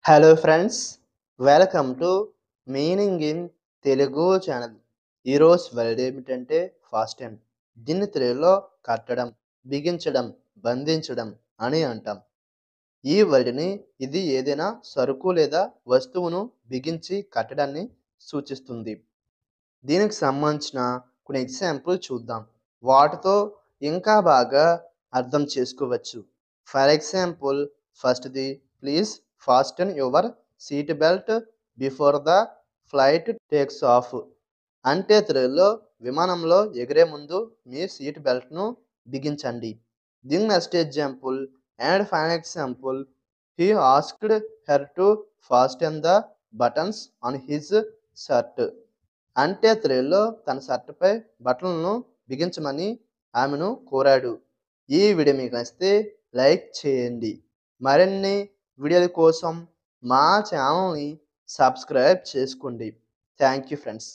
Hello friends, welcome to meaning in Telugu channel. ఈరోజు word ఏమిటంటే fast ten. దీన్ని తెలుగులో కట్టడం, బిగించడం, బంధించడం అని అంటాం. ఈ వర్డ్ని ఇది ఏదైనా సరుకు లేదా వస్తువును బిగించి కట్టడాన్ని సూచిస్తుంది. దీనికి సంబంధించిన కొన్ని ఎగ్జాంపుల్ చూద్దాం. వాటితో ఇంకా బాగా అర్థం చేసుకోవచ్చు. ఫర్ ఎగ్జాంపుల్, ఫస్ట్‌ది, please fasten your seat belt before the flight takes of. అంటే తెలుగులో విమానంలో ఎగిరే ముందు మీ సీట్ బెల్ట్‌ను బిగించండి. దీని next example and final example, he asked her to fasten the buttons on his shirt. అంటే తెలుగులో తన షర్టుపై బటన్లను బిగించమని ఆమెను కోరాడు. ఈ వీడియో మీకు నచ్చితే లైక్ చేయండి. మరిన్ని వీడియోల కోసం మా ఛానల్ని సబ్స్క్రైబ్ చేసుకోండి. Thank you friends.